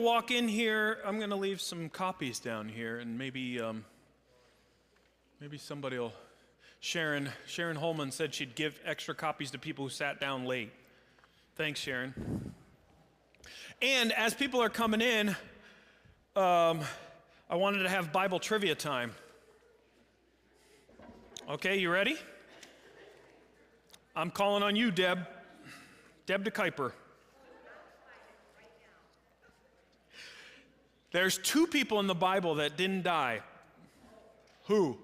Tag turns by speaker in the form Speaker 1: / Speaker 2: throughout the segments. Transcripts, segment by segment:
Speaker 1: Walk in here. I'm going to leave some copies down here, and maybe somebody will. Sharon Holman said she'd give extra copies to people who sat down late. Thanks, Sharon. And as people are coming in, I wanted to have Bible trivia time. Okay, you ready? I'm calling on you, Deb de Kuiper. There's two people in the Bible that didn't die. Who?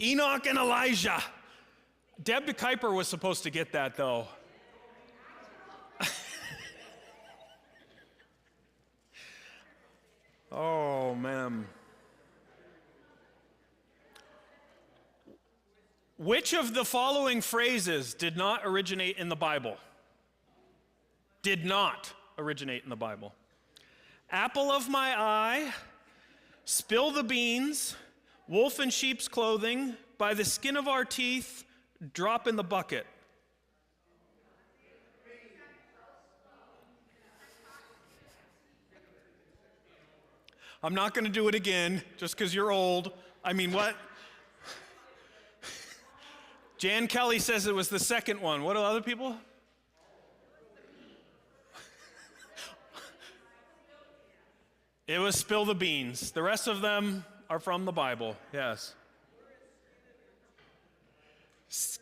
Speaker 1: Enoch and Elijah. Deb de Kuiper was supposed to get that, though. Oh, man. Which of the following phrases did not originate in the Bible? Did not originate in the Bible. Apple of my eye, spill the beans, wolf in sheep's clothing, by the skin of our teeth, drop in the bucket. I'm not going to do it again just because you're old. I mean, what? Jan Kelly says it was the second one. What do other people? It was spill the beans. The rest of them are from the Bible, yes.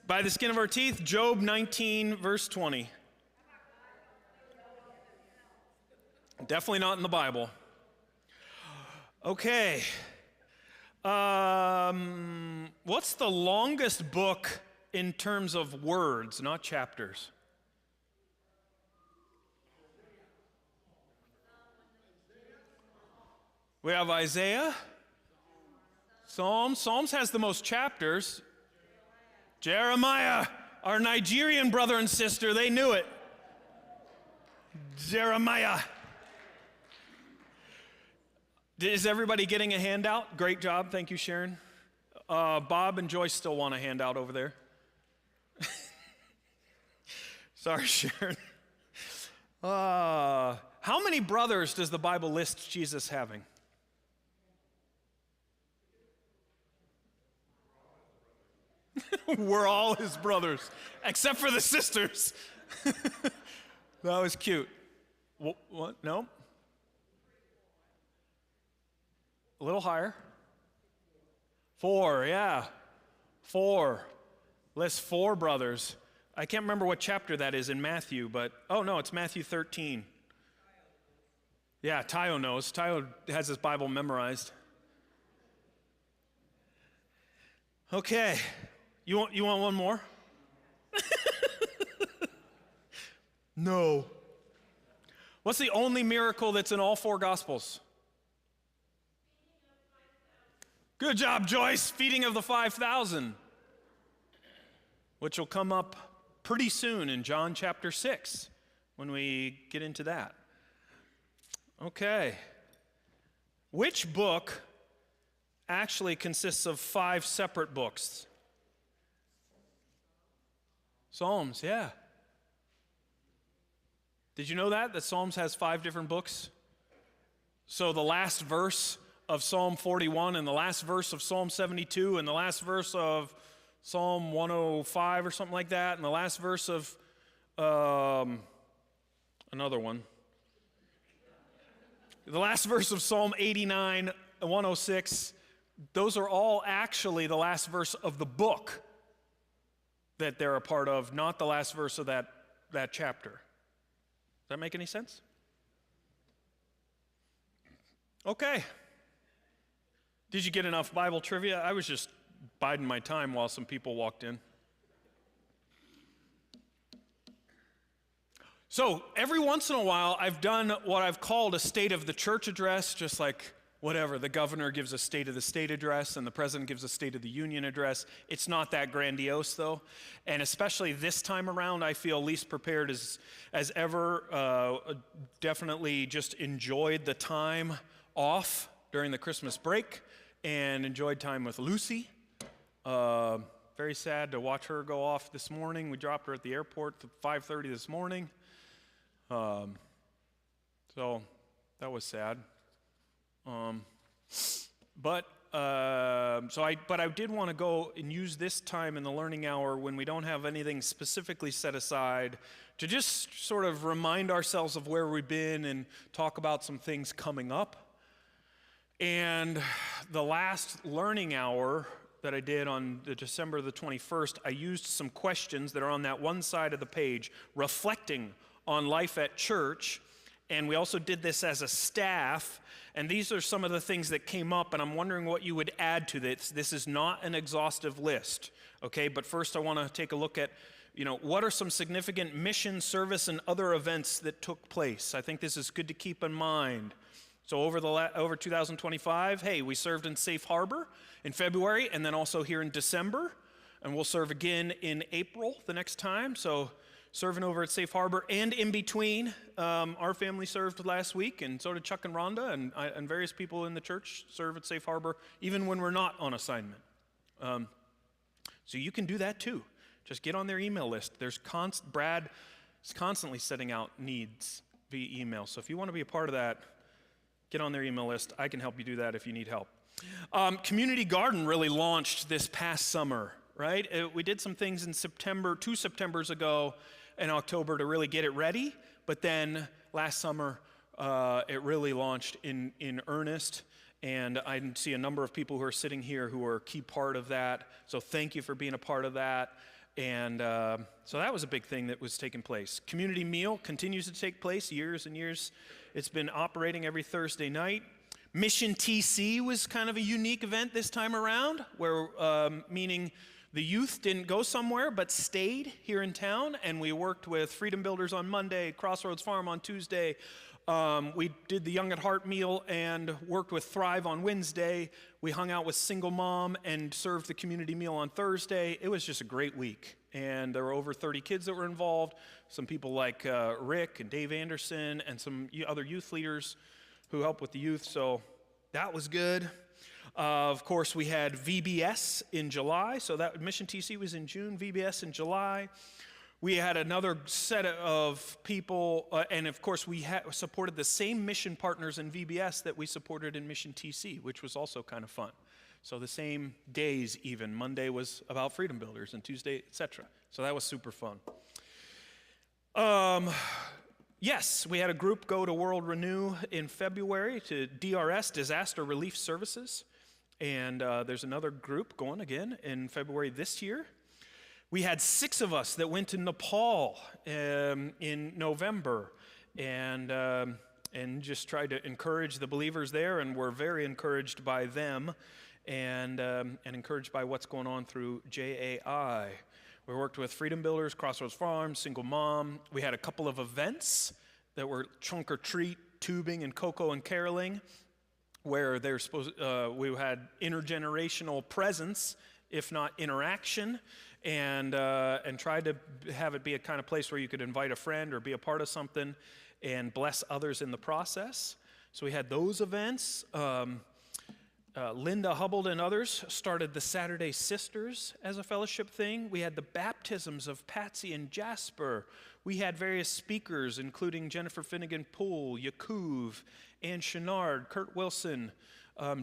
Speaker 1: By the skin of our teeth, Job 19, verse 20. Definitely not in the Bible. Okay. What's the longest book in terms of words, not chapters? We have Isaiah, Psalms has the most chapters. Jeremiah, our Nigerian brother and sister, they knew it. Jeremiah. Is everybody getting a handout? Great job. Thank you, Sharon. Bob and Joyce still want a handout over there. Sorry, Sharon. How many brothers does the Bible list Jesus having? We're all his brothers, except for the sisters. That was cute. What? No? A little higher. 4, yeah. 4. Lists 4 brothers. I can't remember what chapter that is in Matthew, but, oh no, it's Matthew 13. Yeah, Tayo knows. Tayo has his Bible memorized. Okay. You want one more? No. What's the only miracle that's in all 4 Gospels? Good job, Joyce. Feeding of the 5,000, which will come up pretty soon in John chapter 6 when we get into that. Okay. Which book actually consists of 5 separate books? Psalms, yeah. Did you know that Psalms has 5 different books? So the last verse of Psalm 41 and the last verse of Psalm 72 and the last verse of Psalm 105 or something like that and the last verse of another one. The last verse of Psalm 89 and 106, those are all actually the last verse of the book that they're a part of, not the last verse of that chapter. Does that make any sense? Okay. Did you get enough Bible trivia? I was just biding my time while some people walked in. So every once in a while, I've done what I've called a State of the Church address, just like whatever, the governor gives a State of the State address and the president gives a State of the Union address. It's not that grandiose, though. And especially this time around, I feel least prepared as ever. Definitely just enjoyed the time off during the Christmas break and enjoyed time with Lucy. Very sad to watch her go off this morning. We dropped her at the airport at 5:30 this morning. So that was sad. But I did want to go and use this time in the learning hour when we don't have anything specifically set aside to just sort of remind ourselves of where we've been and talk about some things coming up. And the last learning hour that I did on December the 21st, I used some questions that are on that one side of the page, reflecting on life at church. And we also did this as a staff. And these are some of the things that came up, and I'm wondering what you would add to this. This is not an exhaustive list, okay? But first I want to take a look at, what are some significant mission, service, and other events that took place? I think this is good to keep in mind. So over 2025, hey, we served in Safe Harbor in February, and then also here in December, and we'll serve again in April the next time. So serving over at Safe Harbor, and in between, our family served last week, and so did Chuck and Rhonda, and various people in the church serve at Safe Harbor, even when we're not on assignment. So you can do that too. Just get on their email list. Brad is constantly setting out needs via email. So if you want to be a part of that, get on their email list. I can help you do that if you need help. Community Garden really launched this past summer, right? We did some things in September, 2 Septembers ago, in October to really get it ready, but then last summer it really launched in earnest, and I see a number of people who are sitting here who are a key part of that, so thank you for being a part of that, and so that was a big thing that was taking place. Community Meal continues to take place years and years. It's been operating every Thursday night. Mission TC was kind of a unique event this time around, where meaning the youth didn't go somewhere but stayed here in town, and we worked with Freedom Builders on Monday, Crossroads Farm on Tuesday. We did the Young at Heart meal and worked with Thrive on Wednesday. We hung out with Single Mom and served the community meal on Thursday. It was just a great week, and there were over 30 kids that were involved. Some people like Rick and Dave Anderson and some other youth leaders who help with the youth, so that was good. Of course, we had VBS in July, so that Mission TC was in June, VBS in July. We had another set of people, and of course, we supported the same mission partners in VBS that we supported in Mission TC, which was also kind of fun. So the same days even. Monday was about Freedom Builders, and Tuesday, etc. So that was super fun. Yes, we had a group go to World Renew in February to DRS, Disaster Relief Services. And there's another group going again in February this year. We had 6 of us that went to Nepal in November and just tried to encourage the believers there, and we're very encouraged by them and encouraged by what's going on through JAI. We worked with Freedom Builders, Crossroads Farm, Single Mom. We had a couple of events that were trunk or treat, tubing, and cocoa and caroling, where we had intergenerational presence, if not interaction, and tried to have it be a kind of place where you could invite a friend or be a part of something and bless others in the process. So we had those events. Linda Hubble and others started the Saturday Sisters as a fellowship thing. We had the baptisms of Patsy and Jasper. We had various speakers, including Jennifer Finnegan Poole, Yakuv, Ann Chenard, Kurt Wilson.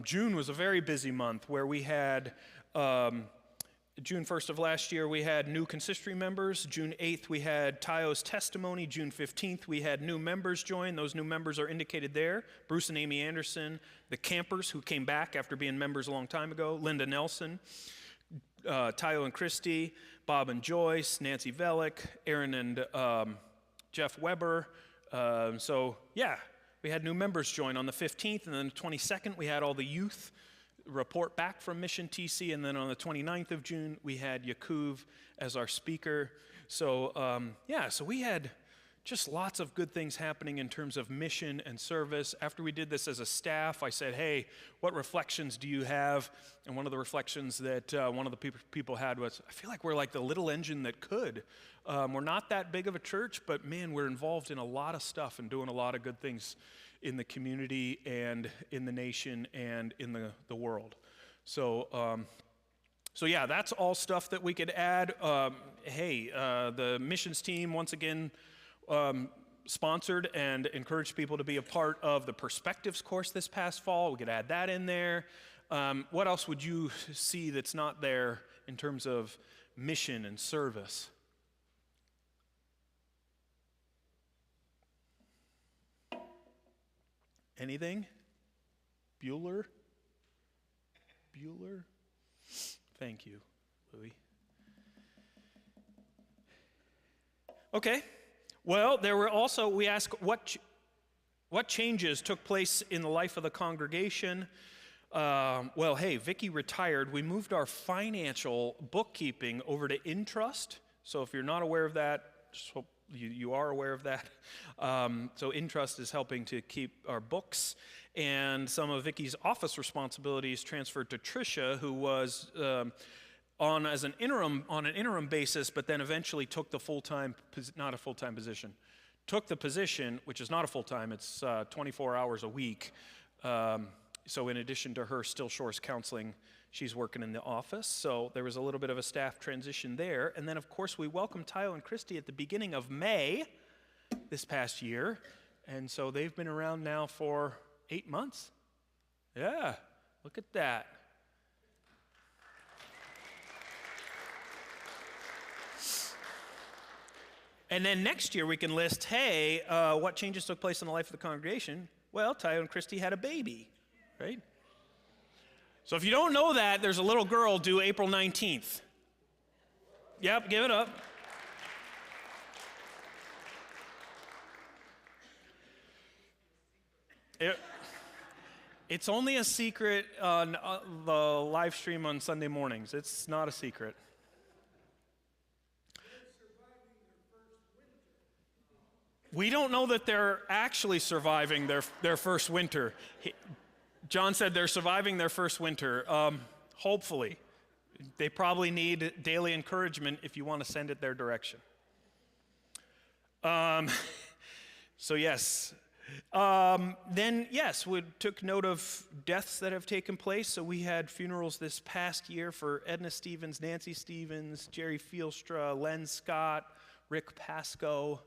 Speaker 1: June was a very busy month where we had, June 1st of last year, we had new consistory members. June 8th, we had Tayo's testimony. June 15th, we had new members join. Those new members are indicated there. Bruce and Amy Anderson, the campers who came back after being members a long time ago, Linda Nelson, Tayo and Christy, Bob and Joyce, Nancy Velick, Aaron and Jeff Weber. So yeah, we had new members join on the 15th, and then the 22nd, we had all the youth report back from Mission TC, and then on the 29th of June, we had Yakuv as our speaker. So so we had just lots of good things happening in terms of mission and service. After we did this as a staff, I said, hey, what reflections do you have? And one of the reflections that one of the people had was, I feel like we're like the little engine that could. We're not that big of a church, but man, we're involved in a lot of stuff and doing a lot of good things in the community and in the nation and in the world. So So yeah, that's all stuff that we could add. The missions team, once again, sponsored and encouraged people to be a part of the Perspectives course this past fall. We could add that in there. What else would you see that's not there in terms of mission and service? Anything? Bueller? Thank you, Louis. Okay. Well, there were also, we asked what changes took place in the life of the congregation. Vicky retired. We moved our financial bookkeeping over to Intrust. So if you're not aware of that, just hope you are aware of that. So Intrust is helping to keep our books, and some of Vicky's office responsibilities transferred to Tricia, who was on an interim basis, but then eventually took the took the position, which is not a full-time, it's 24 hours a week. So in addition to her Still Shores counseling, she's working in the office. So there was a little bit of a staff transition there. And then, of course, we welcomed Tyler and Christy at the beginning of May this past year. And so they've been around now for 8 months. Yeah, look at that. And then next year we can list, what changes took place in the life of the congregation? Well, Tyler and Christy had a baby, right? So if you don't know that, there's a little girl due April 19th. Yep, give it up. It's only a secret on the live stream on Sunday mornings. It's not a secret. We don't know that they're actually surviving their first winter. John said they're surviving their first winter. Hopefully. They probably need daily encouragement if you want to send it their direction. So yes. We took note of deaths that have taken place. So we had funerals this past year for Edna Stevens, Nancy Stevens, Jerry Fielstra, Len Scott, Rick Pasco.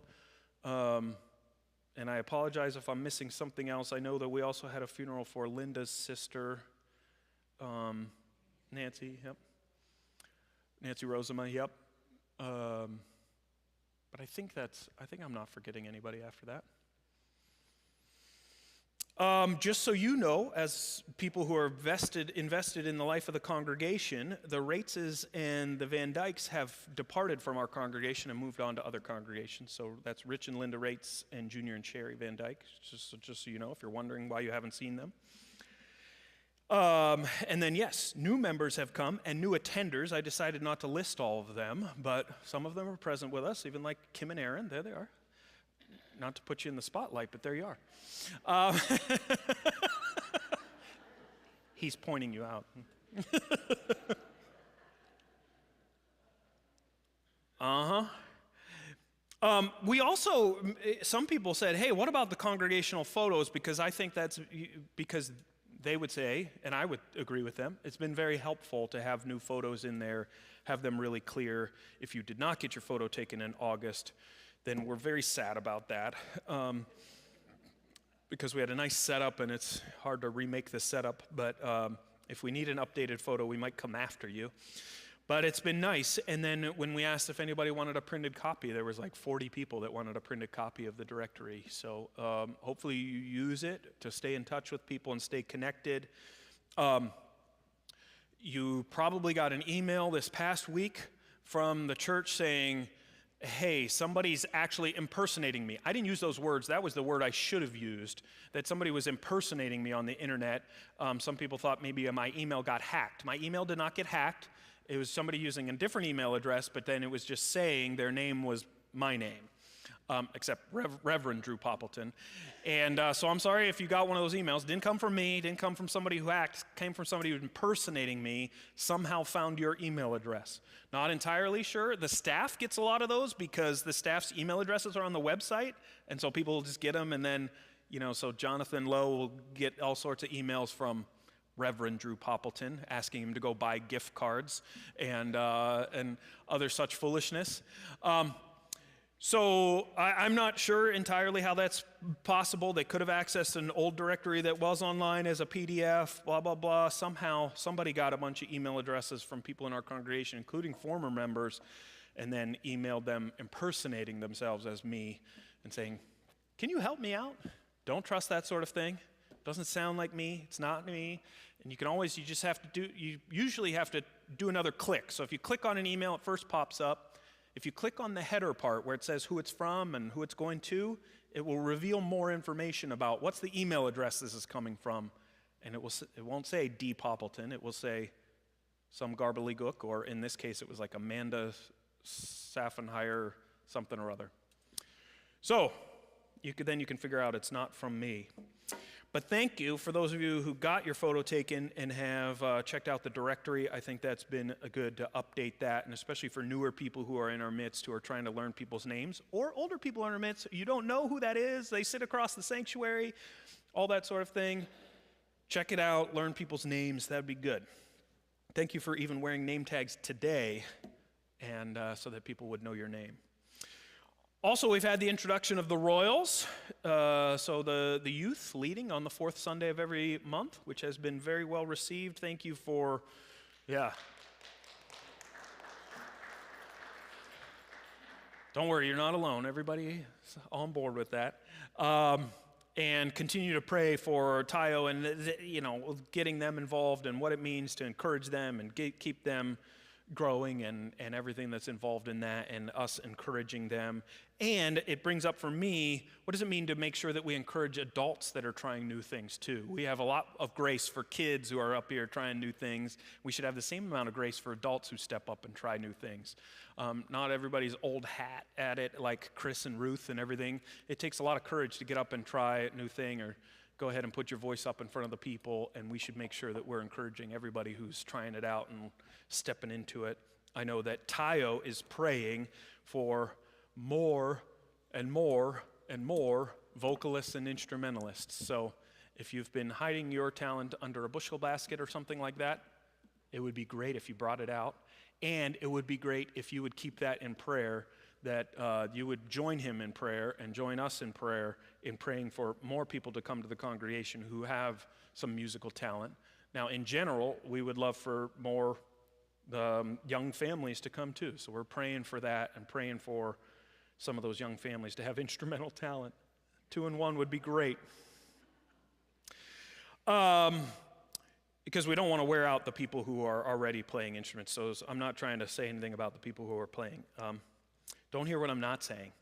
Speaker 1: And I apologize if I'm missing something else. I know that we also had a funeral for Linda's sister, Nancy, yep. Nancy Rosema, yep. But I think I'm not forgetting anybody after that. Just so you know, as people who are invested in the life of the congregation, the Rateses and the Van Dykes have departed from our congregation and moved on to other congregations. So that's Rich and Linda Rates and Junior and Sherry Van Dyke, just so you know, if you're wondering why you haven't seen them. And then, yes, new members have come and new attenders. I decided not to list all of them, but some of them are present with us, even like Kim and Aaron. There they are. Not to put you in the spotlight, but there you are. He's pointing you out. We also, some people said, hey, what about the congregational photos? Because I think because they would say, and I would agree with them, it's been very helpful to have new photos in there, have them really clear. If you did not get your photo taken in August, then we're very sad about that, because we had a nice setup and it's hard to remake the setup, but if we need an updated photo, we might come after you. But it's been nice, and then when we asked if anybody wanted a printed copy, there was like 40 people that wanted a printed copy of the directory. So hopefully you use it to stay in touch with people and stay connected. You probably got an email this past week from the church saying, hey, somebody's actually impersonating me. I didn't use those words. That was the word I should have used, that somebody was impersonating me on the internet. Some people thought maybe my email got hacked. My email did not get hacked. It was somebody using a different email address, but then it was just saying their name was my name, except Reverend Drew Poppleton. And so I'm sorry if you got one of those emails. Didn't come from me, didn't come from somebody who hacked, came from somebody who was impersonating me, somehow found your email address. Not entirely sure. The staff gets a lot of those because the staff's email addresses are on the website, and so people will just get them, and then, so Jonathan Lowe will get all sorts of emails from Reverend Drew Poppleton, asking him to go buy gift cards and other such foolishness. So I'm not sure entirely how that's possible. They could have accessed an old directory that was online as a PDF, blah, blah, blah. Somehow somebody got a bunch of email addresses from people in our congregation, including former members, and then emailed them impersonating themselves as me and saying, "Can you help me out? Don't trust that sort of thing. Doesn't sound like me. It's not me." And you usually have to do another click. So if you click on an email, it first pops up. If you click on the header part where it says who it's from and who it's going to, it will reveal more information about what's the email address this is coming from. And it won't say D. Poppleton. It will say some gobbledygook, or in this case, it was like Amanda Saffenheyer something or other. So you can figure out it's not from me. But thank you for those of you who got your photo taken and have checked out the directory. I think that's been good to update that, and especially for newer people who are in our midst who are trying to learn people's names, or older people in our midst, you don't know who that is, they sit across the sanctuary, all that sort of thing. Check it out, learn people's names, that'd be good. Thank you for even wearing name tags today, and so that people would know your name. Also, we've had the introduction of the Royals, so the youth leading on the fourth Sunday of every month, which has been very well received. Thank you for, Don't worry, you're not alone. Everybody's on board with that. And continue to pray for Tayo and, getting them involved and what it means to encourage them and keep them growing and everything that's involved in that, and us encouraging them. And it brings up for me, what does it mean to make sure that we encourage adults that are trying new things too? We have a lot of grace for kids who are up here trying new things. We should have the same amount of grace for adults who step up and try new things. Not everybody's old hat at it like Chris and Ruth and everything. It takes a lot of courage to get up and try a new thing, or go ahead and put your voice up in front of the people, and we should make sure that we're encouraging everybody who's trying it out and stepping into it. I know that Tayo is praying for more and more and more vocalists and instrumentalists. So if you've been hiding your talent under a bushel basket or something like that, it would be great if you brought it out. And it would be great if you would keep that in prayer, that you would join him in prayer and join us in prayer in praying for more people to come to the congregation who have some musical talent. Now, in general, we would love for more young families to come too. So we're praying for that and praying for some of those young families to have instrumental talent. 2 in 1 would be great. Because we don't want to wear out the people who are already playing instruments. So I'm not trying to say anything about the people who are playing. Don't hear what I'm not saying.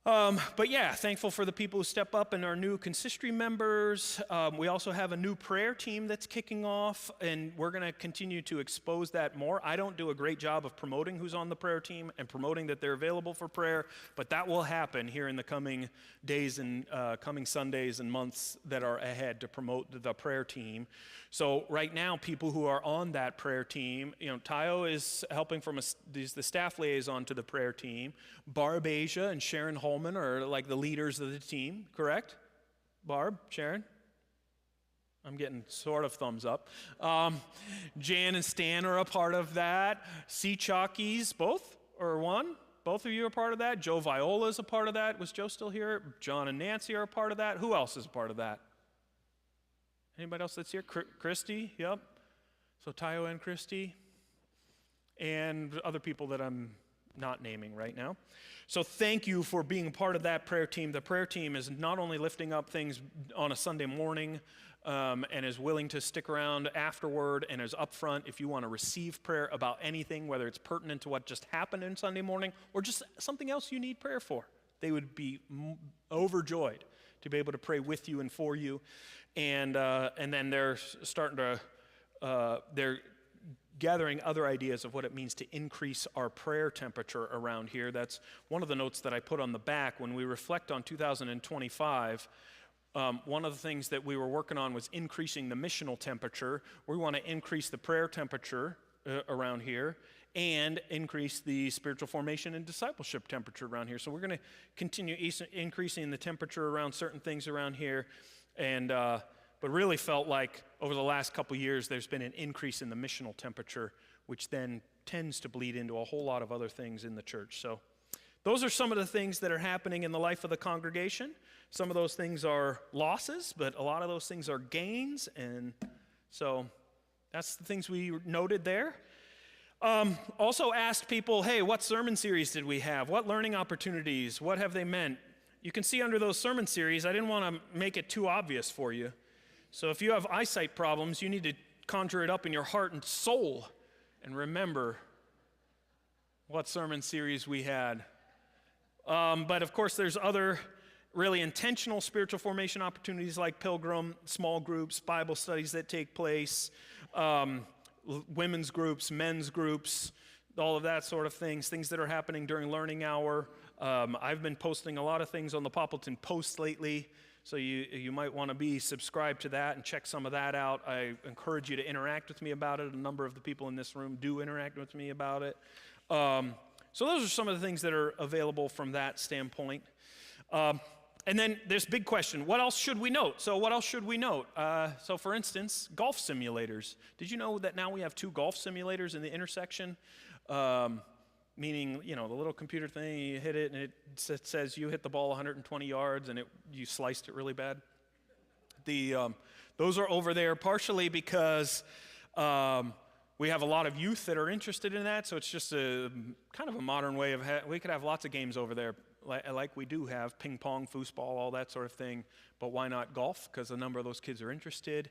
Speaker 1: But yeah, thankful for the people who step up and our new consistory members. We also have a new prayer team that's kicking off, and we're going to continue to expose that more. I don't do a great job of promoting who's on the prayer team and promoting that they're available for prayer, but that will happen here in the coming days and coming Sundays and months that are ahead to promote the prayer team. So right now, people who are on that prayer team, Tayo is helping from the staff liaison to the prayer team. Barb Asia and Sharon Holman are like the leaders of the team, correct? Barb, Sharon? I'm getting sort of thumbs up. Jan and Stan are a part of that. Sea Chalkies, both or one? Both of you are part of that. Joe Viola is a part of that. Was Joe still here? John and Nancy are a part of that. Who else is a part of that? Anybody else that's here? Christy, yep. So Tayo and Christy. And other people that I'm not naming right now. So thank you for being a part of that prayer team. The prayer team is not only lifting up things on a Sunday morning and is willing to stick around afterward and is upfront if you want to receive prayer about anything, whether it's pertinent to what just happened on Sunday morning or just something else you need prayer for. They would be overjoyed to be able to pray with you and for you. And then they're starting to, they're gathering other ideas of what it means to increase our prayer temperature around here. That's one of the notes that I put on the back. When we reflect on 2025, one of the things that we were working on was increasing the missional temperature. We want to increase the prayer temperature around here and increase the spiritual formation and discipleship temperature around here. So we're going to continue increasing the temperature around certain things around here and but really felt like over the last couple years there's been an increase in the missional temperature, which then tends to bleed into a whole lot of other things in the church. So those are some of the things that are happening in the life of the congregation. Some of those things are losses, but a lot of those things are gains. And so that's the things we noted there. Also asked people, hey, what sermon series did we have? What learning opportunities? What have they meant? You can see under those sermon series, I didn't want to make it too obvious for you. So if you have eyesight problems, you need to conjure it up in your heart and soul and remember what sermon series we had. But of course, there's other really intentional spiritual formation opportunities like Pilgrim, small groups, Bible studies that take place, women's groups, men's groups, all of that sort of things that are happening during learning hour. I've been posting a lot of things on the Poppleton Post lately, so you might want to be subscribed to that and check some of that out. I encourage you to interact with me about it. A number of the people in this room do interact with me about it. So those are some of the things that are available from that standpoint. And then this big question, what else should we note? So what else should we note? So for instance, golf simulators. Did you know that now we have 2 golf simulators in the intersection? Meaning, you know, the little computer thing, you hit it and it says you hit the ball 120 yards and you sliced it really bad. Those are over there partially because we have a lot of youth that are interested in that, so it's just a kind of a modern way of we could have lots of games over there, like we do have ping pong, foosball, all that sort of thing. But why not golf? Because a number of those kids are interested,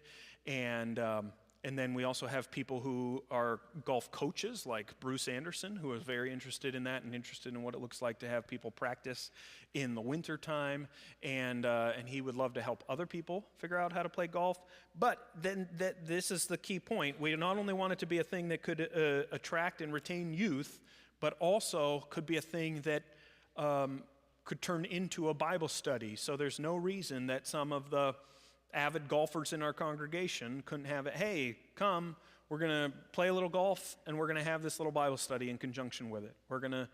Speaker 1: and then we also have people who are golf coaches, like Bruce Anderson, who is very interested in that and interested in what it looks like to have people practice in the winter time, and he would love to help other people figure out how to play golf. But then this is the key point. We not only want it to be a thing that could attract and retain youth, but also could be a thing that could turn into a Bible study. So there's no reason that some of the avid golfers in our congregation couldn't have it. Hey, come, we're going to play a little golf, and we're going to have this little Bible study in conjunction with it. We're going to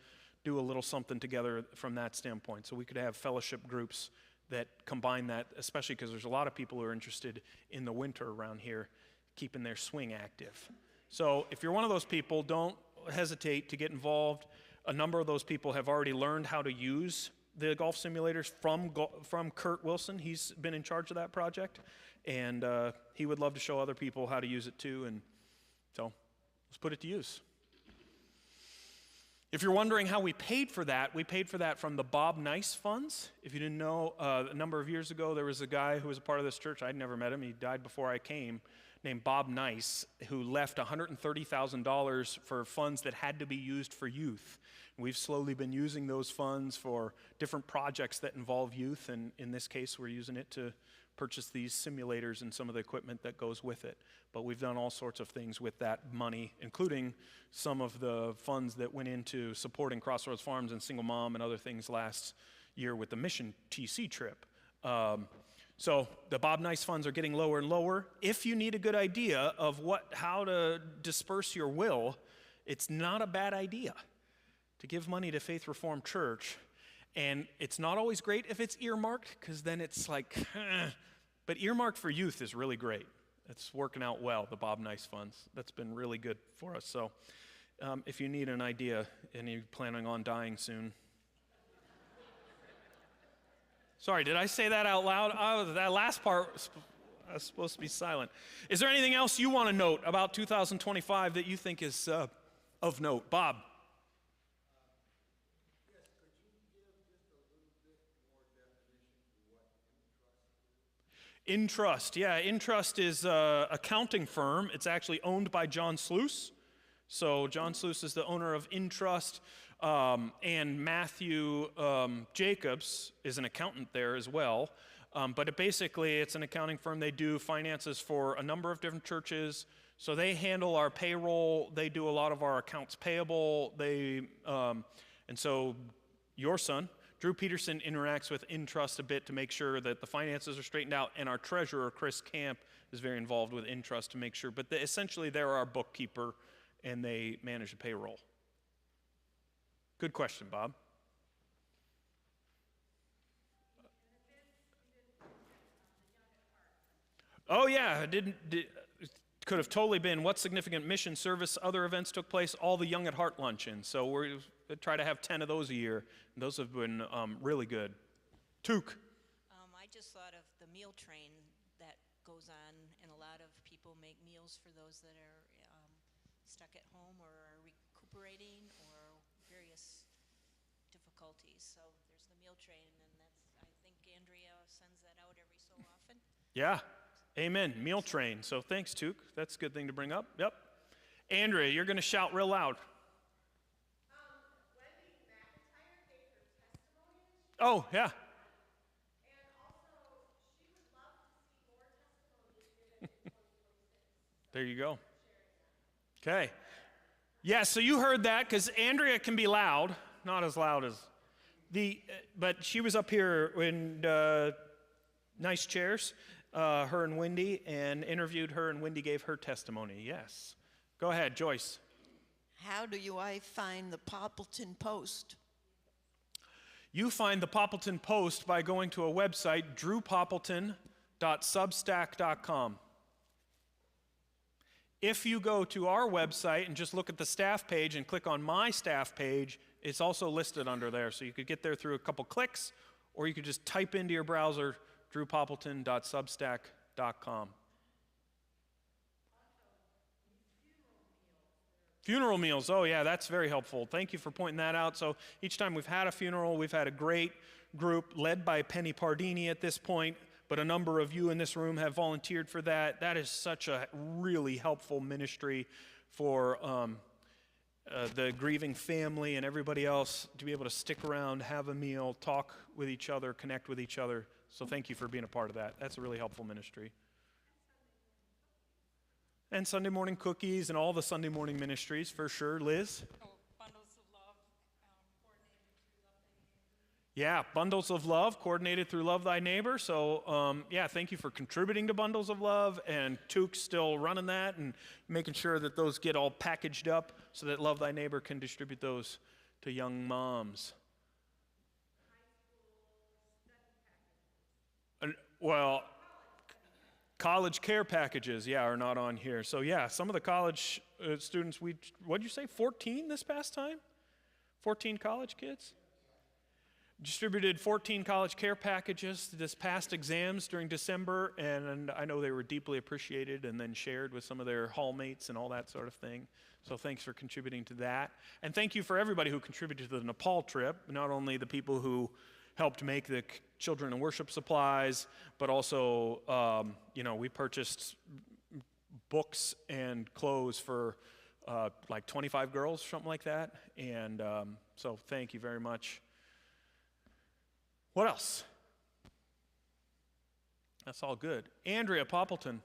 Speaker 1: do a little something together from that standpoint. So we could have fellowship groups that combine that, especially because there's a lot of people who are interested in the winter around here, keeping their swing active. So if you're one of those people, don't hesitate to get involved. A number of those people have already learned how to use the golf simulators from Kurt Wilson. He's been in charge of that project, and he would love to show other people how to use it too, and so let's put it to use. If you're wondering how we paid for that from the Bob Nice funds. If you didn't know, a number of years ago there was a guy who was a part of this church. I'd never met him. He died before I came, named Bob Nice, who left $130,000 for funds that had to be used for youth. We've slowly been using those funds for different projects that involve youth, and in this case, we're using it to purchase these simulators and some of the equipment that goes with it. But we've done all sorts of things with that money, including some of the funds that went into supporting Crossroads Farms and Single Mom and other things last year with the Mission TC trip. So the Bob Nice funds are getting lower and lower. If you need a good idea of how to disperse your will, it's not a bad idea to give money to Faith Reformed Church. And it's not always great if it's earmarked, because then it's like, but earmarked for youth is really great. It's working out well, the Bob Nice funds. That's been really good for us. So if you need an idea and you're planning on dying soon. Sorry, did I say that out loud? Oh, that last part was supposed to be silent. Is there anything else you want to note about 2025 that you think is of note? Bob? Intrust, yeah. Intrust is an accounting firm. It's actually owned by John Sluice. So John Sluice is the owner of Intrust, and Matthew Jacobs is an accountant there as well. But it's an accounting firm. They do finances for a number of different churches. So they handle our payroll. They do a lot of our accounts payable. And so your son, Drew Peterson, interacts with Intrust a bit to make sure that the finances are straightened out, and our treasurer, Chris Camp, is very involved with Intrust to make sure. But essentially, they're our bookkeeper, and they manage the payroll. Good question, Bob. Oh yeah, could have totally been what significant mission service other events took place, all the Young at Heart luncheons. So we try to have 10 of those a year. And those have been really good. Took.
Speaker 2: I just thought of the meal train that goes on, and a lot of people make meals for those that are stuck at home or are recuperating or various difficulties. So there's the meal train, and I think Andrea sends that out every so often.
Speaker 1: Yeah, amen. Meal train. So thanks, Took. That's a good thing to bring up. Yep. Andrea, you're going to shout real loud.
Speaker 3: Wendy McIntyre gave her testimony.
Speaker 1: Oh, yeah.
Speaker 3: And also, she would love to see more testimonies given in 2026.
Speaker 1: There you go. Okay. Yeah, so you heard that because Andrea can be loud, not as loud as but she was up here in nice chairs, her and Wendy, and interviewed her, and Wendy gave her testimony. Yes. Go ahead, Joyce.
Speaker 4: How do I find the Poppleton Post?
Speaker 1: You find the Poppleton Post by going to a website, drewpoppleton.substack.com. If you go to our website and just look at the staff page and click on my staff page, it's also listed under there. So you could get there through a couple clicks, or you could just type into your browser, drewpoppleton.substack.com. Funeral meals, oh yeah, that's very helpful. Thank you for pointing that out. So each time we've had a funeral, we've had a great group led by Penny Pardini at this point, but a number of you in this room have volunteered for that. That is such a really helpful ministry for the grieving family and everybody else to be able to stick around, have a meal, talk with each other, connect with each other. So thank you for being a part of that. That's a really helpful ministry. And Sunday morning cookies and all the Sunday morning ministries, for sure. Liz?
Speaker 5: Bundles of Love, coordinated through Love Thy Neighbor.
Speaker 1: Yeah, Bundles of Love, coordinated through Love Thy Neighbor. So, yeah, thank you for contributing to Bundles of Love, and Took's still running that and making sure that those get all packaged up so that Love Thy Neighbor can distribute those to young moms. Well, college care packages, yeah, are not on here. So, yeah, some of the college students, what'd you say, 14 this past time? 14 college kids? Distributed 14 college care packages this past exams during December, and I know they were deeply appreciated and then shared with some of their hallmates and all that sort of thing. So thanks for contributing to that. And thank you for everybody who contributed to the Nepal trip, not only the people who helped make the children and worship supplies, but also, we purchased books and clothes for like 25 girls, something like that. And so thank you very much. What else? That's all good. Andrea Poppleton.
Speaker 3: You might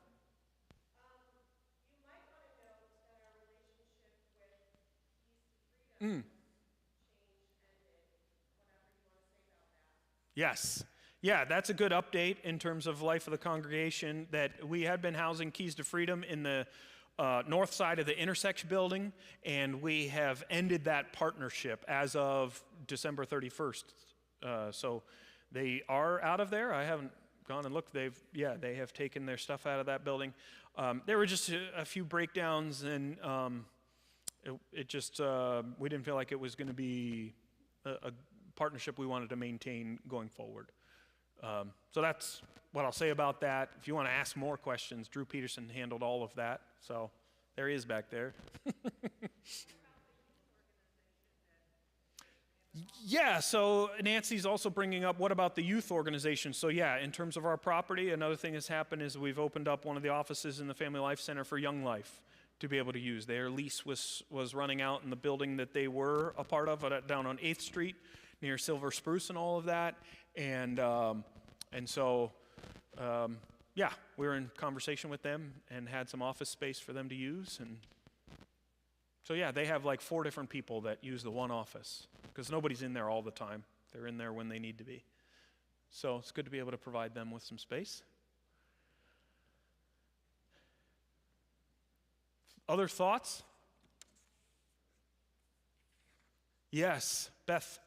Speaker 3: want to note that our relationship with Keys to Freedom changed, ended, whatever you want to say about that.
Speaker 1: Yes. Yeah, that's a good update in terms of life of the congregation, that we had been housing Keys to Freedom in the north side of the Intersection building, and we have ended that partnership as of December 31st. So they are out of there. I haven't gone and looked. They have taken their stuff out of that building. There were just a few breakdowns, and it just, we didn't feel like it was going to be a partnership we wanted to maintain going forward. So that's what I'll say about that. If you want to ask more questions, Drew Peterson handled all of that. So there he is back there. Yeah, so Nancy's also bringing up, what about the youth organization? So yeah, in terms of our property, another thing that's happened is we've opened up one of the offices in the Family Life Center for Young Life to be able to use. Their lease was running out in the building that they were a part of down on 8th Street near Silver Spruce and all of that. And so, yeah, we were in conversation with them and had some office space for them to use. And so, yeah, they have like 4 different people that use the one office because nobody's in there all the time. They're in there when they need to be. So it's good to be able to provide them with some space. Other thoughts? Yes, Beth.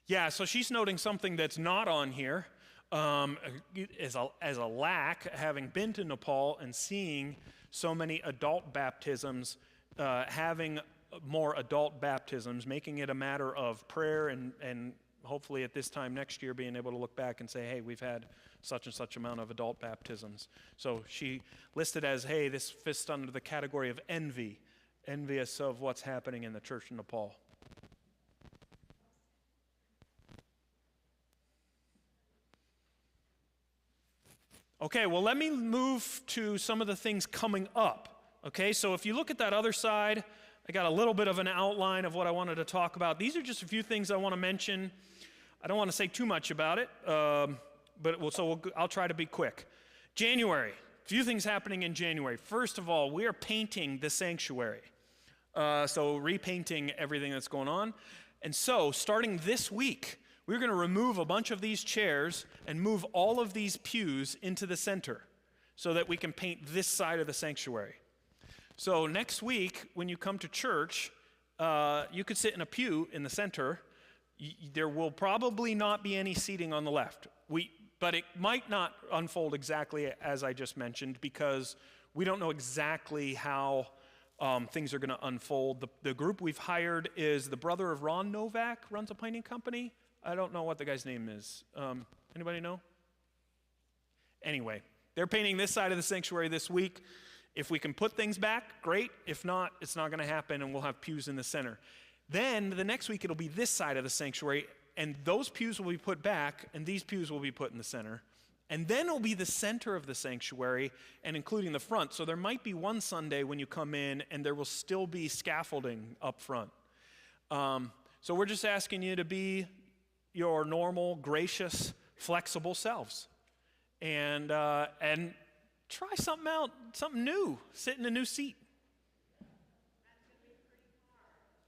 Speaker 1: Yeah, so she's noting something that's not on here as a lack, having been to Nepal and seeing so many adult baptisms, having more adult baptisms, making it a matter of prayer and hopefully at this time next year being able to look back and say, hey, we've had such and such amount of adult baptisms. So she listed as, hey, this fits under the category of envy, envious of what's happening in the church in Nepal. Okay, well, let me move to some of the things coming up. Okay, so if you look at that other side, I got a little bit of an outline of what I wanted to talk about. These are just a few things I want to mention. I don't want to say too much about it, I'll try to be quick. January, a few things happening in January. First of all, we are painting the sanctuary. So repainting everything that's going on. And so starting this week, we're going to remove a bunch of these chairs and move all of these pews into the center so that we can paint this side of the sanctuary. So next week, when you come to church, you could sit in a pew in the center. There will probably not be any seating on the left. But it might not unfold exactly as I just mentioned because we don't know exactly how things are going to unfold. The group we've hired is the brother of Ron Novak, runs a painting company. I don't know what the guy's name is. Anybody know? Anyway, they're painting this side of the sanctuary this week. If we can put things back, great. If not, it's not going to happen, and we'll have pews in the center. Then the next week, it'll be this side of the sanctuary, and those pews will be put back, and these pews will be put in the center. And then it'll be the center of the sanctuary, and including the front. So there might be one Sunday when you come in, and there will still be scaffolding up front. So we're just asking you to be your normal, gracious, flexible selves. And try something out, something new. Sit in a new seat.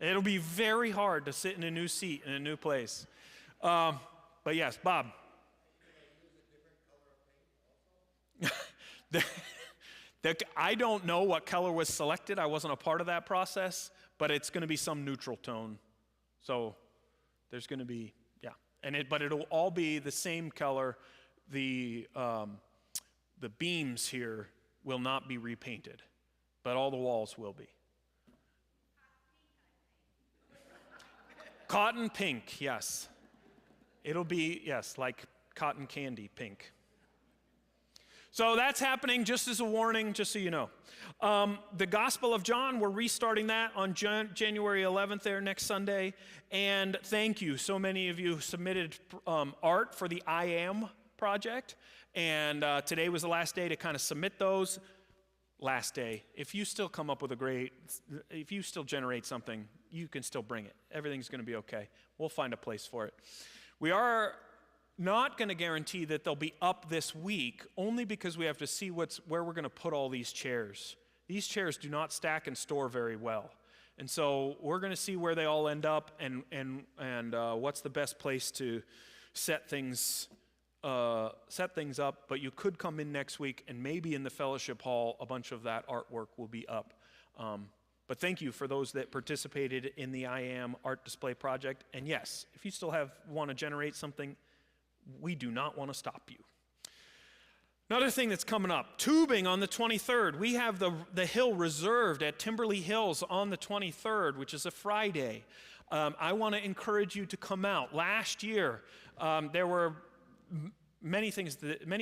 Speaker 1: It'll be very hard to sit in a new seat in a new place. But yes, Bob. I don't know what color was selected. I wasn't a part of that process, but it's going to be some neutral tone. So there's going to be, but it'll all be the same color. The beams here will not be repainted, but all the walls will be. Cotton pink, yes. It'll be, yes, like cotton candy pink. So that's happening just as a warning, just so you know. The Gospel of John, we're restarting that on January 11th there next Sunday. And thank you. So many of you submitted art for the I Am project. And today was the last day to kind of submit those. Last day. If you still come up with if you still generate something, you can still bring it. Everything's going to be okay. We'll find a place for it. We are not going to guarantee that they'll be up this week, only because we have to see where we're going to put all these chairs. These chairs do not stack and store very well. And so we're going to see where they all end up and what's the best place to set things up. But you could come in next week, and maybe in the fellowship hall, a bunch of that artwork will be up. But thank you for those that participated in the I Am art display project. And yes, if you still want to generate something, we do not want to stop you. Another thing that's coming up, tubing on the 23rd. We have the hill reserved at Timberley Hills on the 23rd, which is a Friday. I want to encourage you to come out. Last year, there were many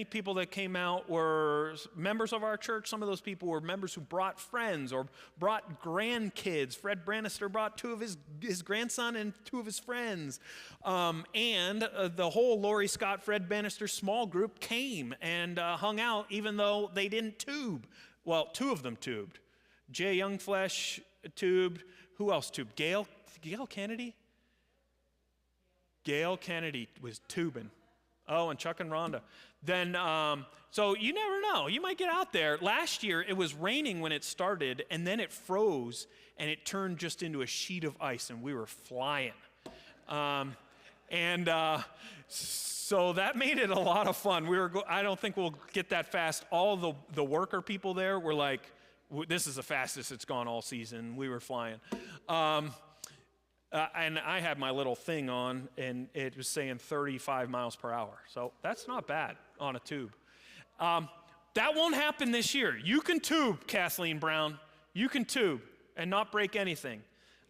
Speaker 1: people that came out were members of our church. Some of those people were members who brought friends or brought grandkids. Fred Bannister brought two of his grandson and two of his friends. And the whole Laurie Scott, Fred Bannister small group came and hung out even though they didn't tube. Well, two of them tubed. Jay Youngflesh tubed. Who else tubed? Gail Kennedy? Gail Kennedy was tubing. Oh, and Chuck and Rhonda. Then, so you never know. You might get out there. Last year, it was raining when it started, and then it froze, and it turned just into a sheet of ice, and we were flying. So that made it a lot of fun. I don't think we'll get that fast. All the worker people there were like, this is the fastest it's gone all season. We were flying. And I had my little thing on, and it was saying 35 miles per hour. So that's not bad on a tube. That won't happen this year. You can tube, Kathleen Brown. You can tube and not break anything.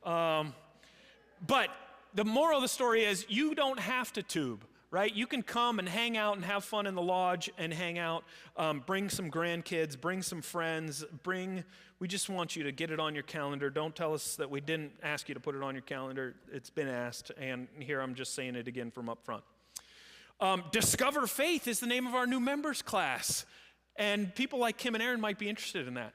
Speaker 1: But the moral of the story is you don't have to tube, right? You can come and hang out and have fun in the lodge and hang out. Bring some grandkids, bring some friends, we just want you to get it on your calendar. Don't tell us that we didn't ask you to put it on your calendar. It's been asked, and here I'm just saying it again from up front. Discover Faith is the name of our new members class, and people like Kim and Aaron might be interested in that.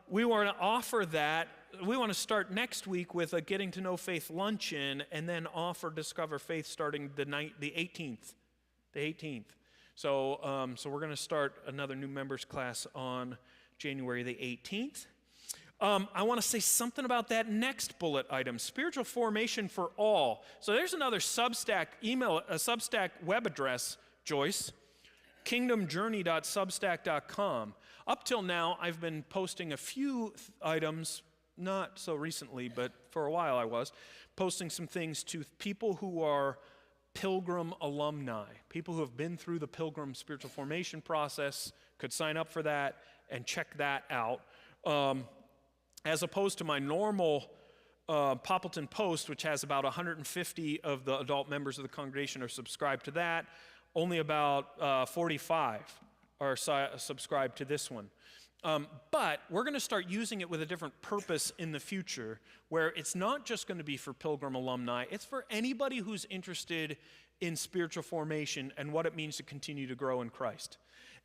Speaker 1: We want to offer that. We want to start next week with a Getting to Know Faith luncheon, and then offer Discover Faith starting the 18th. The 18th. So we're going to start another new members class on January the 18th. I want to say something about that next bullet item, spiritual formation for all. So there's another Substack Substack web address, Joyce, kingdomjourney.substack.com. Up till now, I've been posting a few items, not so recently, but for a while I was, posting some things to people who are Pilgrim alumni, people who have been through the Pilgrim spiritual formation process, could sign up for that and check that out. As opposed to my normal Poppleton Post, which has about 150 of the adult members of the congregation are subscribed to that, only about 45 are subscribed to this one. But we're going to start using it with a different purpose in the future, where it's not just going to be for Pilgrim alumni, it's for anybody who's interested in spiritual formation and what it means to continue to grow in Christ.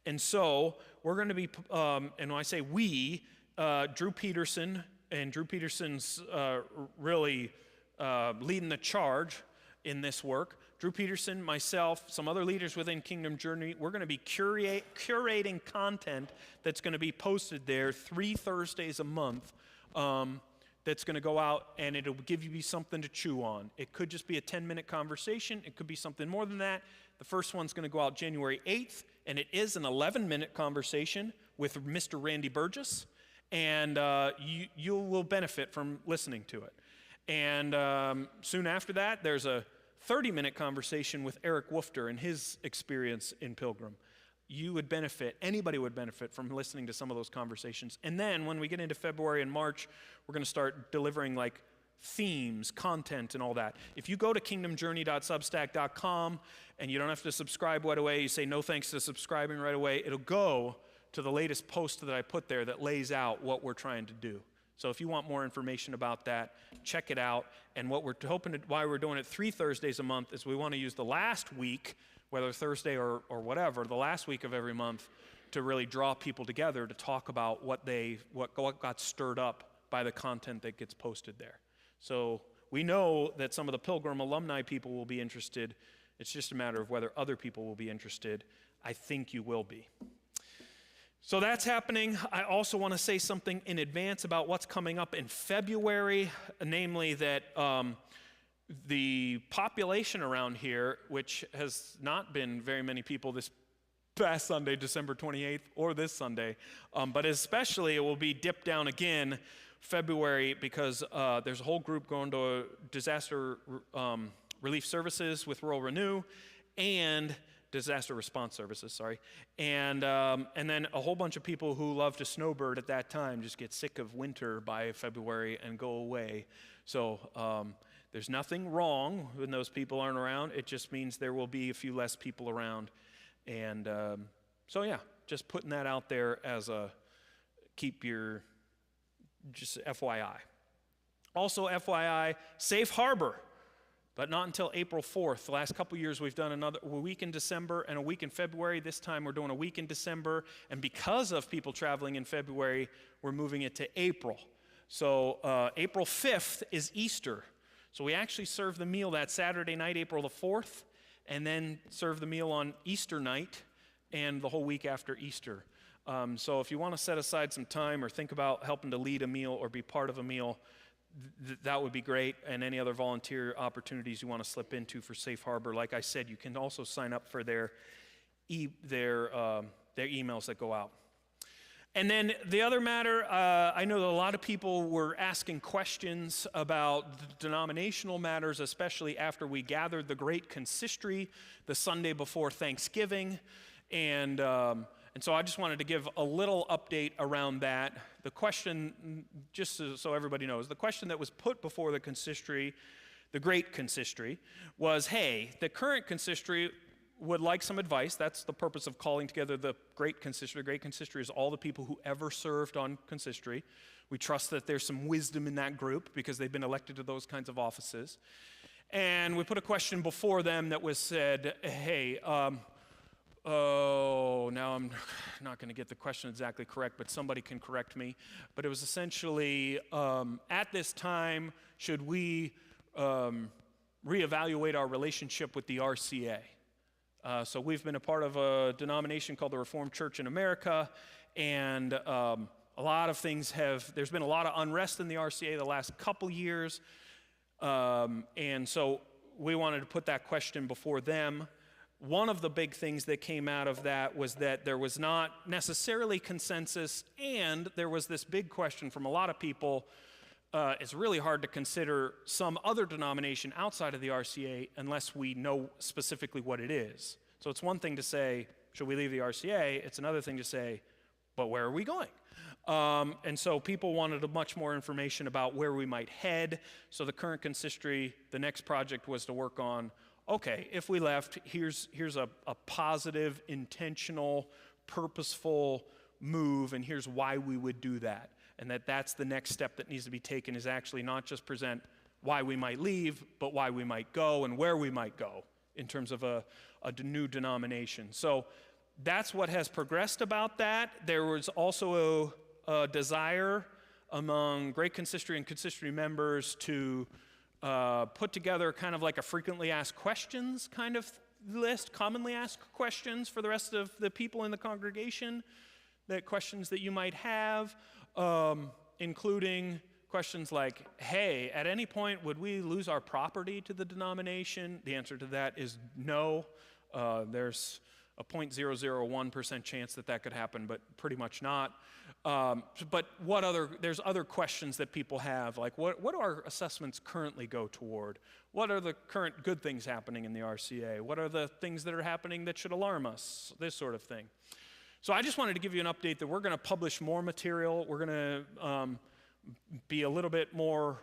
Speaker 1: And so we're going to be, and when I say we, Drew Peterson, and Drew Peterson's really leading the charge in this work. Drew Peterson, myself, some other leaders within Kingdom Journey, we're going to be curating content that's going to be posted there 3 Thursdays a month that's going to go out, and it'll give you something to chew on. It could just be a 10-minute conversation. It could be something more than that. The first one's going to go out January 8th, and it is an 11-minute conversation with Mr. Randy Burgess, and you will benefit from listening to it. And soon after that, there's a 30-minute conversation with Eric Woofter and his experience in Pilgrim. Anybody would benefit from listening to some of those conversations. And then when we get into February and March, we're going to start delivering like themes, content, and all that. If you go to kingdomjourney.substack.com and you don't have to subscribe right away, you say no thanks to subscribing right away, it'll go to the latest post that I put there that lays out what we're trying to do. So if you want more information about that, check it out. And what we're hoping why we're doing it 3 Thursdays a month is we want to use the last week, whether Thursday or whatever, the last week of every month, to really draw people together to talk about what got stirred up by the content that gets posted there. So we know that some of the Pilgrim alumni people will be interested. It's just a matter of whether other people will be interested. I think you will be. So that's happening. I also want to say something in advance about what's coming up in February, namely that the population around here, which has not been very many people this past Sunday, December 28th, or this Sunday, but especially it will be dipped down again February because there's a whole group going to disaster relief services with Rural Renew and disaster response services, sorry. And then a whole bunch of people who love to snowbird at that time just get sick of winter by February and go away. So there's nothing wrong when those people aren't around. It just means there will be a few less people around. And so yeah, just putting that out there as just FYI. Also FYI, Safe Harbor. But not until April 4th. The last couple years we've done a week in December and a week in February. This time we're doing a week in December. And because of people traveling in February, we're moving it to April. So April 5th is Easter. So we actually serve the meal that Saturday night, April the 4th, and then serve the meal on Easter night and the whole week after Easter. So if you want to set aside some time or think about helping to lead a meal or be part of a meal, that would be great. And any other volunteer opportunities you want to slip into for Safe Harbor, like I said, you can also sign up for their emails that go out. And then the other matter, I know that a lot of people were asking questions about denominational matters, especially after we gathered the Great Consistory the Sunday before Thanksgiving. And so I just wanted to give a little update around that. The question, just so everybody knows, the question that was put before the consistory, the Great Consistory, was, hey, the current consistory would like some advice. That's the purpose of calling together the Great Consistory. The Great Consistory is all the people who ever served on consistory. We trust that there's some wisdom in that group because they've been elected to those kinds of offices. And we put a question before them that was said, hey, now I'm not going to get the question exactly correct, but somebody can correct me. But it was essentially, at this time, should we reevaluate our relationship with the RCA? So we've been a part of a denomination called the Reformed Church in America, and a lot of things there's been a lot of unrest in the RCA the last couple years, and so we wanted to put that question before them. One of the big things that came out of that was that there was not necessarily consensus, and there was this big question from a lot of people. It's really hard to consider some other denomination outside of the RCA unless we know specifically what it is. So it's one thing to say, should we leave the RCA? It's another thing to say, but where are we going? And so people wanted much more information about where we might head. So the current consistory, the next project was to work on, okay, if we left, here's a positive, intentional, purposeful move, and here's why we would do that. And that's the next step that needs to be taken, is actually not just present why we might leave, but why we might go and where we might go in terms of a new denomination. So that's what has progressed about that. There was also a desire among Great Consistory and Consistory members to put together kind of like a frequently asked questions kind of list, commonly asked questions for the rest of the people in the congregation, that questions that you might have. Including questions like, hey, at any point would we lose our property to the denomination? The answer to that is no. There's a 0.001% chance that could happen, but pretty much not. But there's other questions that people have, like what do our assessments currently go toward? What are the current good things happening in the RCA? What are the things that are happening that should alarm us? This sort of thing. So I just wanted to give you an update that we're going to publish more material. We're going to be a little bit more,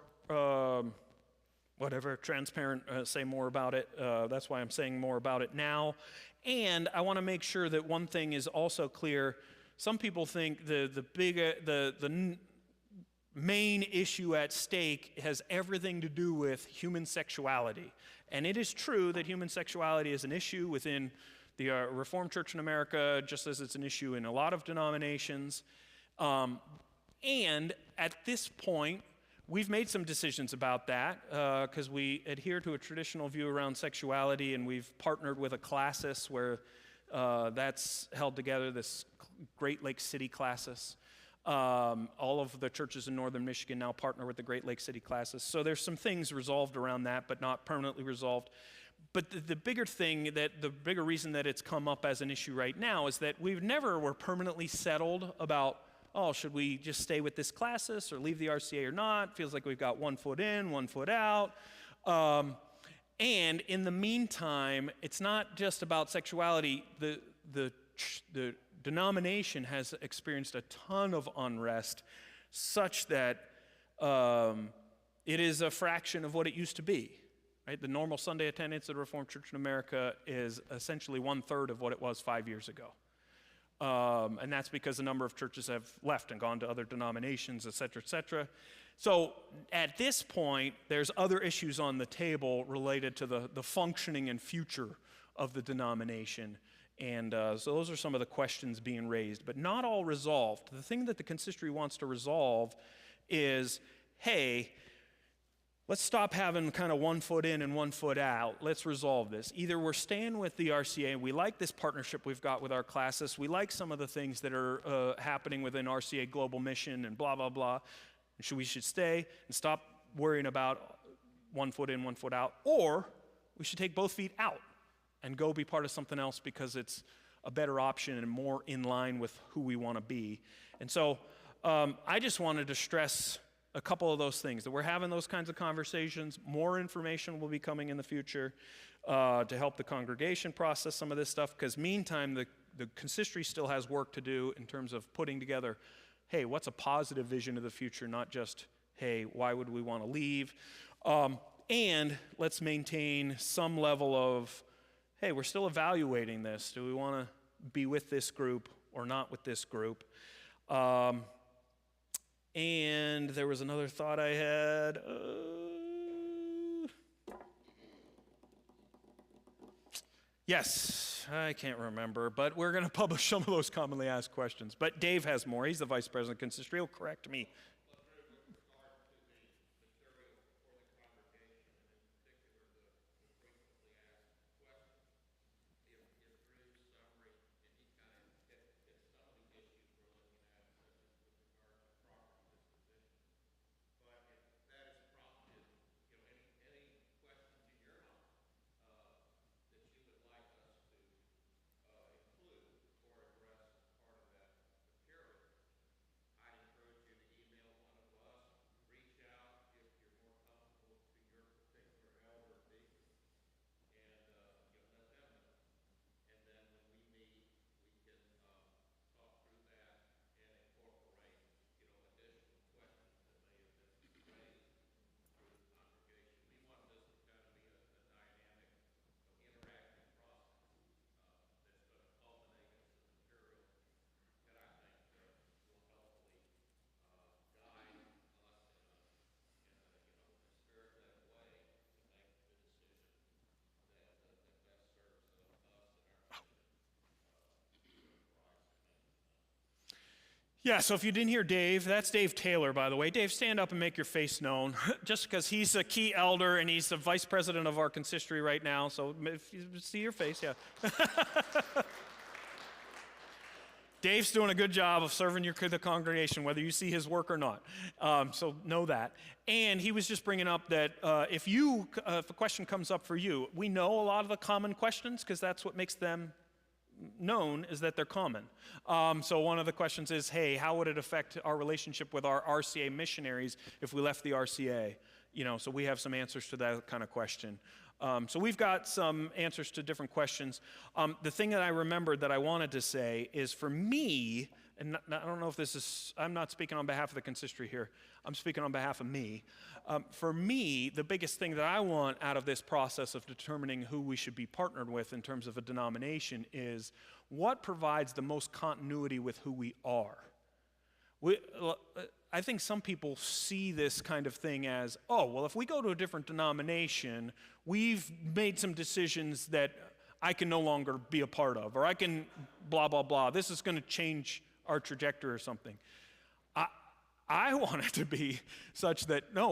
Speaker 1: transparent, say more about it. That's why I'm saying more about it now. And I want to make sure that one thing is also clear. Some people think the main issue at stake has everything to do with human sexuality. And it is true that human sexuality is an issue within the Reformed Church in America, just as it's an issue in a lot of denominations. And at this point, we've made some decisions about that because we adhere to a traditional view around sexuality, and we've partnered with a classis where that's held together, this Great Lake City classis. All of the churches in northern Michigan now partner with the Great Lake City classis. So there's some things resolved around that, but not permanently resolved. But the bigger reason that it's come up as an issue right now is that we never were permanently settled about, should we just stay with this classis or leave the RCA or not? Feels like we've got 1 foot in, 1 foot out. And in the meantime, it's not just about sexuality. The denomination has experienced a ton of unrest such that it is a fraction of what it used to be. Right? The normal Sunday attendance at Reformed Church in America is essentially 1/3 of what it was 5 years ago. And that's because a number of churches have left and gone to other denominations, et cetera, et cetera. So at this point, there's other issues on the table related to the functioning and future of the denomination. And so those are some of the questions being raised, but not all resolved. The thing that the consistory wants to resolve is, hey, let's stop having kind of 1 foot in and 1 foot out. Let's resolve this. Either we're staying with the RCA, and we like this partnership we've got with our classis. We like some of the things that are happening within RCA Global Mission and blah, blah, blah. And we should stay and stop worrying about 1 foot in, 1 foot out, or we should take both feet out and go be part of something else because it's a better option and more in line with who we want to be. And so I just wanted to stress a couple of those things, that we're having those kinds of conversations. More information will be coming in the future to help the congregation process some of this stuff, because meantime, the consistory still has work to do in terms of putting together, hey, what's a positive vision of the future, not just, hey, why would we want to leave? And let's maintain some level of, hey, we're still evaluating this. Do we want to be with this group or not with this group? And there was another thought I had. Yes, I can't remember, but we're going to publish some of those commonly asked questions. But Dave has more. He's the vice president of consistory. He'll correct me. Yeah, so if you didn't hear Dave, that's Dave Taylor, by the way. Dave, stand up and make your face known, just because he's a key elder and he's the vice president of our consistory right now, so if you see your face, yeah. Dave's doing a good job of serving the congregation, whether you see his work or not, so know that. And he was just bringing up that if a question comes up for you, we know a lot of the common questions, because that's what makes them known, is that they're common. So one of the questions is, hey, how would it affect our relationship with our RCA missionaries if we left the RCA? So we have some answers to that kind of question. So we've got some answers to different questions. The thing that I remembered that I wanted to say is, for me, and I don't know if this is, I'm not speaking on behalf of the consistory here, I'm speaking on behalf of me. For me, the biggest thing that I want out of this process of determining who we should be partnered with in terms of a denomination is what provides the most continuity with who we are. I think some people see this kind of thing as, oh, well, if we go to a different denomination, we've made some decisions that I can no longer be a part of, or I can blah, blah, blah. This is going to change our trajectory or something. I want it to be such that, no,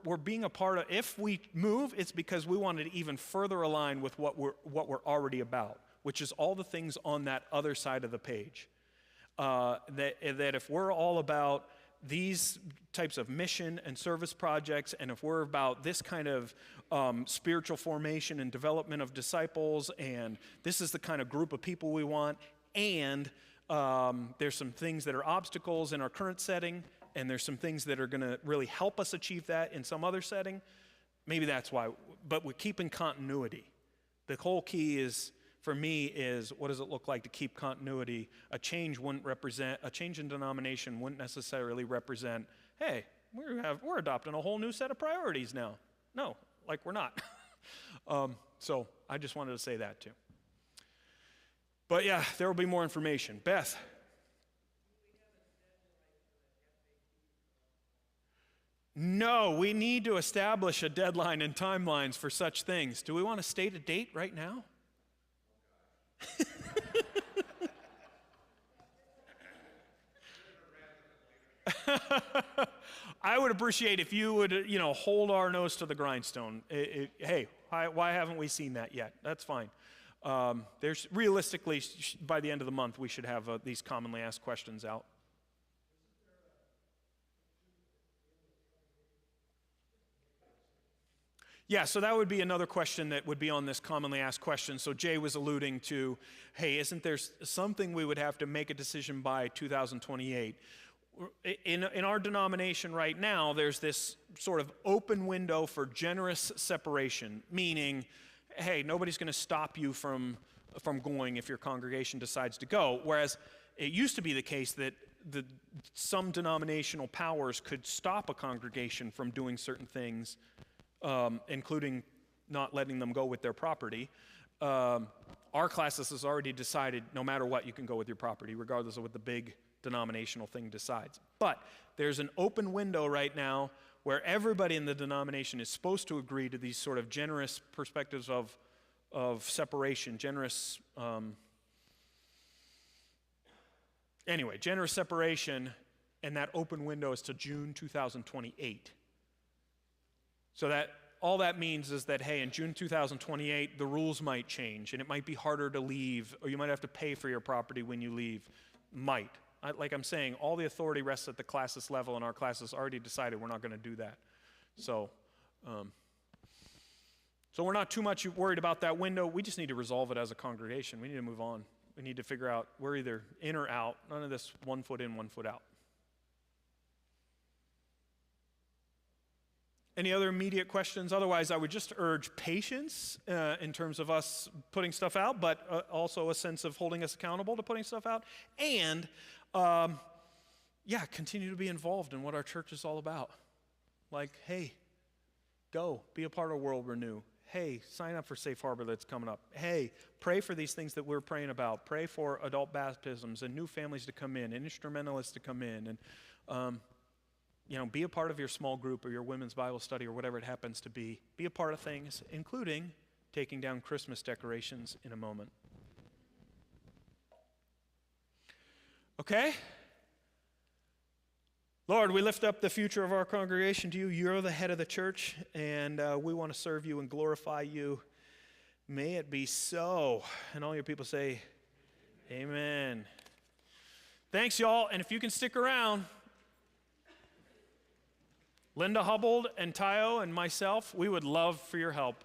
Speaker 1: we're being a part of, if we move, it's because we want to even further align with what we're already about, which is all the things on that other side of the page. That if we're all about these types of mission and service projects, and if we're about this kind of spiritual formation and development of disciples, and this is the kind of group of people we want, and there's some things that are obstacles in our current setting, and there's some things that are going to really help us achieve that in some other setting, maybe that's why. But we're keeping continuity. The whole key is, for me, is what does it look like to keep continuity? A change in denomination wouldn't necessarily represent, hey, we're adopting a whole new set of priorities now. No, like we're not. So I just wanted to say that too. But yeah, there will be more information. Beth. No, we need to establish a deadline and timelines for such things. Do we want to state a date right now? I would appreciate if you would, hold our nose to the grindstone. Hey, why haven't we seen that yet? That's fine. There's realistically, by the end of the month, we should have these commonly asked questions out. Yeah, so that would be another question that would be on this commonly asked question. So Jay was alluding to, hey, isn't there something we would have to make a decision by 2028? In our denomination right now, there's this sort of open window for generous separation, meaning, hey, nobody's going to stop you from going if your congregation decides to go. Whereas it used to be the case that some denominational powers could stop a congregation from doing certain things, including not letting them go with their property. Our classis has already decided no matter what, you can go with your property, regardless of what the big denominational thing decides. But there's an open window right now where everybody in the denomination is supposed to agree to these sort of generous perspectives of separation, generous separation, and that open window is to June 2028. So that all that means is that, hey, in June 2028, the rules might change, and it might be harder to leave, or you might have to pay for your property when you leave. Might. Like I'm saying, all the authority rests at the classis level, and our classis already decided we're not going to do that. So we're not too much worried about that window. We just need to resolve it as a congregation. We need to move on. We need to figure out we're either in or out. None of this 1 foot in, 1 foot out. Any other immediate questions? Otherwise, I would just urge patience in terms of us putting stuff out, but also a sense of holding us accountable to putting stuff out. And, continue to be involved in what our church is all about. Like, hey, go, be a part of World Renew. Hey, sign up for Safe Harbor that's coming up. Hey, pray for these things that we're praying about. Pray for adult baptisms and new families to come in and instrumentalists to come in. And, be a part of your small group or your women's Bible study or whatever it happens to be. Be a part of things, including taking down Christmas decorations in a moment. Okay? Lord, we lift up the future of our congregation to you. You're the head of the church, and we want to serve you and glorify you. May it be so. And all your people say, amen. Thanks, y'all. And if you can stick around, Linda Hubbold and Tayo and myself, we would love for your help.